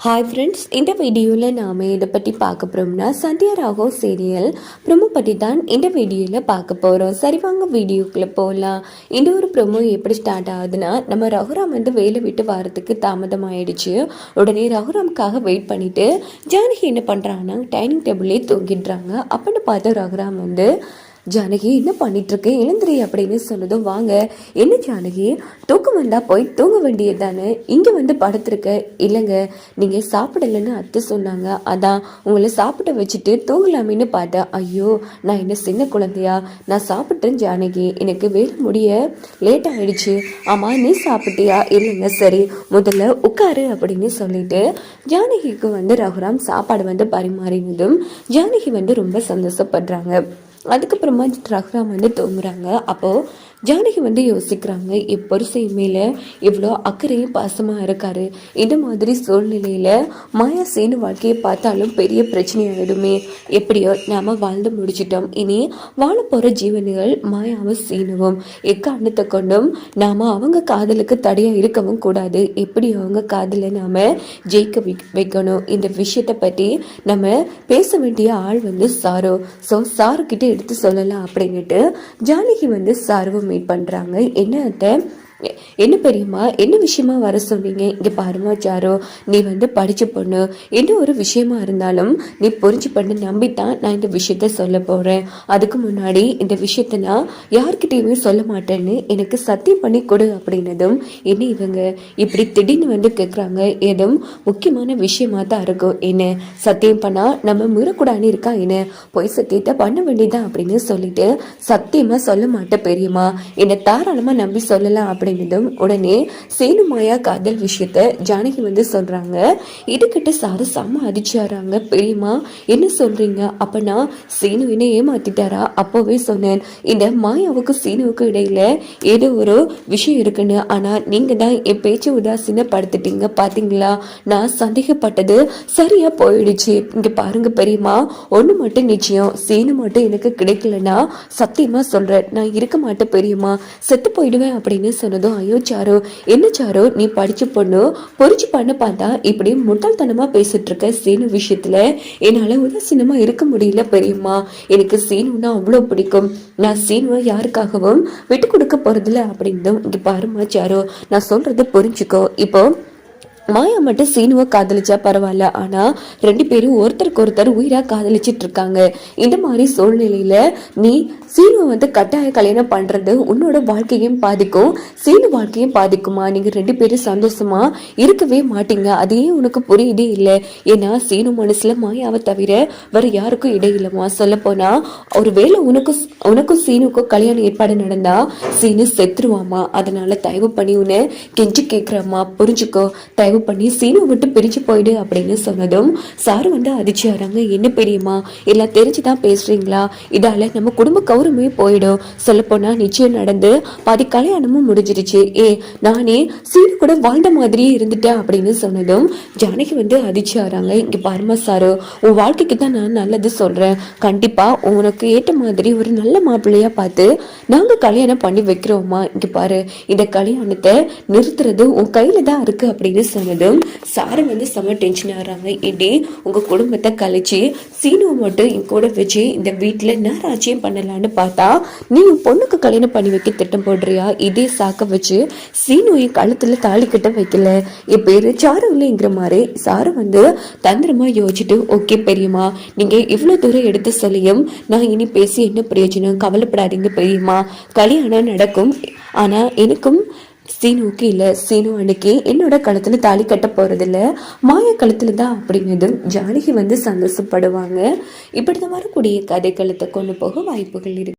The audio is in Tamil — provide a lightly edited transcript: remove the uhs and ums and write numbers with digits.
ஹாய் ஃப்ரெண்ட்ஸ், இந்த வீடியோவில் நாம் இதை பற்றி பார்க்க போகிறோம்னா சந்தியா ராகவ் சீரியல் ப்ரொமோ பற்றி தான் இந்த வீடியோவில் பார்க்க போகிறோம். சரி வாங்க வீடியோக்குள்ளே போகலாம். இந்த ஒரு ப்ரொமோ எப்படி ஸ்டார்ட் ஆகுதுன்னா, நம்ம ரகுராம் வேலை விட்டு வரதுக்கு தாமதம் ஆயிடுச்சு. உடனே ரகுராமுக்காக வெயிட் பண்ணிவிட்டு ஜானகி என்ன பண்ணுறாங்கன்னா டைனிங் டேபிள்லேயே தூங்கிடுறாங்க. அப்படின்னு பார்த்து ரகுராம் ஜானகி என்ன பண்ணிட்டு இருக்கு, எழுந்திரி அப்படின்னு சொன்னதும், வாங்க என்ன ஜானகி தூக்கம் வந்தா போய் தூங்க வேண்டியது தானே, இங்கே படுத்திருக்க. இல்லைங்க, நீங்கள் சாப்பிடலன்னு அத்தை சொன்னாங்க, அதான் உங்களை சாப்பிட வச்சுட்டு தூங்கலாமின்னு பார்த்தேன். ஐயோ, நான் என்ன சின்ன குழந்தையா, நான் சாப்பிட்டேன் ஜானகி, எனக்கு வேலை முடிய லேட் ஆயிடுச்சு. ஆமாம், நீ சாப்பிட்டியா? இல்லைங்க, சரி முதல்ல உட்காரு அப்படின்னு சொல்லிட்டு ஜானகிக்கு ரகுராம் சாப்பாடு பரிமாறினதும் ஜானகி ரொம்ப சந்தோஷப்படுறாங்க. அதுக்கப்புறமா ரகுராம் தூங்குறாங்க. அப்போது ஜானகி யோசிக்கிறாங்க, இப்பொருசை மேலே இவ்வளோ அக்கறையும் பாசமாக இருக்காரு. இந்த மாதிரி சூழ்நிலையில் மாயா சேனு வாழ்க்கையை பார்த்தாலும் பெரிய பிரச்சனையாயிடுமே. எப்படியோ நாம் வாழ்ந்து முடிச்சிட்டோம். இனி வாழ போகிற ஜீவன்கள் மாயாவும் சீனுவும் எக்காரணத்தை கொண்டும் நாம் அவங்க காதலுக்கு தடையாக இருக்கவும் கூடாது. எப்படி அவங்க காதலை நாம் ஜெயிக்க வைக்கணும். இந்த விஷயத்தை பற்றி நம்ம பேச வேண்டிய ஆள் சாரு. ஸோ சாருக்கிட்ட எடுத்து சொல்லலாம் அப்படின்னுட்டு ஜானகி சாருவை மீட் பண்ணுறாங்க. என்ன என்ன பெரியம்மா, என்ன விஷயமா வர சொன்னீங்க? இங்கே பாருமா சாரு, நீ படித்த பொண்ணு, என்ன ஒரு விஷயமா இருந்தாலும் நீ புரிஞ்சு பண்ண நம்பித்தான் நான் இந்த விஷயத்த சொல்ல போகிறேன். அதுக்கு முன்னாடி இந்த விஷயத்த நான் யார்கிட்டையுமே சொல்ல மாட்டேன்னு எனக்கு சத்தியம் பண்ணி கொடு அப்படின்னதும், என்ன இவங்க இப்படி திடீர்னு கேட்குறாங்க, ஏதும் முக்கியமான விஷயமா தான் இருக்கும். என்ன சத்தியம் பண்ணால் நம்ம மீறக்கூடாதுன்னு இருக்கா, என்ன பொய் சத்தியத்தை பண்ண வேண்டியதான் அப்படின்னு சொல்லிட்டு, சத்தியமாக சொல்ல மாட்டேன் பெரியம்மா, என்னை தாராளமாக நம்பி சொல்லலாம் அப்படின்னதும், உடனே சேனு மாயா காதல் விஷயத்த ஜானகி சொல்றாங்க. இதுகிட்ட சாரு செம்ம அதிர்ச்சியாராங்க. பெரியம்மா என்ன சொல்றீங்க? அப்பனா சேனு என்ன ஏமாத்திட்டாரா? அப்போவே சொன்னேன், இந்த மாயாவுக்கு சீனுவுக்கு இடையில ஏதோ ஒரு விஷயம் இருக்குன்னு. ஆனா நீங்க தான் என் பேச்சு உதாசீனப்படுத்திட்டீங்க பாத்தீங்களா? நான் சந்தேகப்பட்டது சரியா போயிடுச்சு. இங்க பாருங்க பெரியம்மா, ஒண்ணு மட்டும் நிச்சயம், சீனு மட்டும் எனக்கு கிடைக்கலன்னா சத்தியமா சொல்றேன், நான் இருக்க மாட்டேன் பெரியம்மா, செத்து போயிடுவேன் அப்படின்னு சொன்னதும், ஐயோ சாரு, என்ன சாரு நீ படிச்ச பொண்ணு, பொறிச்சு பண்ண பார்த்தா இப்படி முட்டாள்தனமா பேசிட்டு இருக்க. சீனு விஷயத்துல என்னால உதாசீனமா இருக்க முடியல பெரியம்மா. எனக்கு சீனுன்னா அவ்வளோ பிடிக்கும். நான் சீனுவை யாருக்காகவும் விட்டு கொடுக்க போறதில்ல அப்படின்னும், இங்க பாருமா சாரு, நான் சொல்றது புரிஞ்சுக்கோ. இப்போ மாயா மட்டும் சீனுவை காதலிச்சா பரவாயில்ல, ஆனா ரெண்டு பேரும் ஒருத்தருக்கு ஒருத்தர் உயிரா காதலிச்சிட்டு இருக்காங்க. இந்த மாதிரி சூழ்நிலையில நீ சீனுவை கட்டாய கல்யாணம் பண்றது உன்னோட வாழ்க்கையும் பாதிக்கும், சீனு வாழ்க்கையும் பாதிக்குமா? நீங்க ரெண்டு பேரும் சந்தோஷமா இருக்கவே மாட்டீங்க. அதே உனக்கு புரியுதே இல்லை. ஏன்னா சீனு மனசுல மாயாவை தவிர வேற யாருக்கும் இடையிலமா. சொல்ல போனா ஒருவேளை உனக்கும் சீனுக்கும் கல்யாணம் ஏற்பாடு நடந்தா சீனு செத்துருவாமா. அதனால தயவு பண்ணி உன்னை கெஞ்சி கேட்கிறம்மா, புரிஞ்சுக்கோ, தயவு பண்ணி சீனு விட்டு பிரிச்சு போயிடு அப்படின்னு சொன்னதும் சாரு அதிர்ச்சியாராங்க. என்ன பெரியம்மா, எல்லாம் தெரிஞ்சுதான் பேசுறீங்களா? இதால நம்ம குடும்ப கௌரவமே போயிடும். சொல்ல போனா நிச்சயம் நடந்து பாதி கல்யாணமும் முடிஞ்சிருச்சு. நானே சீனு கூட வாழ்ந்த மாதிரியே இருந்துட்டேன் அப்படின்னு சொன்னதும் ஜானகி அதிர்ச்சியாராங்க. இங்க பாருமா சாரு, உன் வாழ்க்கைக்கு தான் நான் நல்லது சொல்றேன். கண்டிப்பா உனக்கு ஏற்ற மாதிரி ஒரு நல்ல மாப்பிள்ளையா பார்த்து நாங்க கல்யாணம் பண்ணி வைக்கிறோமா. இங்க பாரு, இந்த கல்யாணத்தை நிறுத்துறது உன் கையில தான் இருக்கு அப்படின்னு சொன்னதும் சாரு செம டென்ஷன் ஆகிறாங்க. ஏடி உங்க குடும்பத்தை கழிச்சு சீனுவை மட்டும் என் கூட வச்சு இந்த வீட்டுல நான் ராஜ்யம் பண்ணலான்னு பார்த்தா நீ உன் பொண்ணுக்கு கல்யாணம் பண்ணி வைக்க திட்டம் போடுறியா? இதே சாக்க வச்சு சீனு என் கழுத்துல தாலி கட்ட வைக்கல. என் பேரு சாரு இல்லைங்கிற மாதிரி சாரு தந்திரமா யோசிச்சுட்டு, ஓகே பெரியம்மா, நீங்க இவ்வளவு தூரம் எடுத்து சொல்லியும் நான் இனி பேசி என்ன பிரயோஜனம்? கவலைப்படாதீங்க பெரியம்மா, கல்யாணம் நடக்கும். ஆனா எனக்கும் சீனுவுக்கு இல்லை. சீனு அன்னைக்கு என்னோட கழுத்துல தாலி கட்ட போறதில்ல, மாய கழுத்துல தான் அப்படிங்கிறதும் ஜானகி சந்தோஷப்படுவாங்க. இப்படிதான் வரக்கூடிய கதைக்களத்தை கொண்டு போக வாய்ப்புகள் இருக்கு.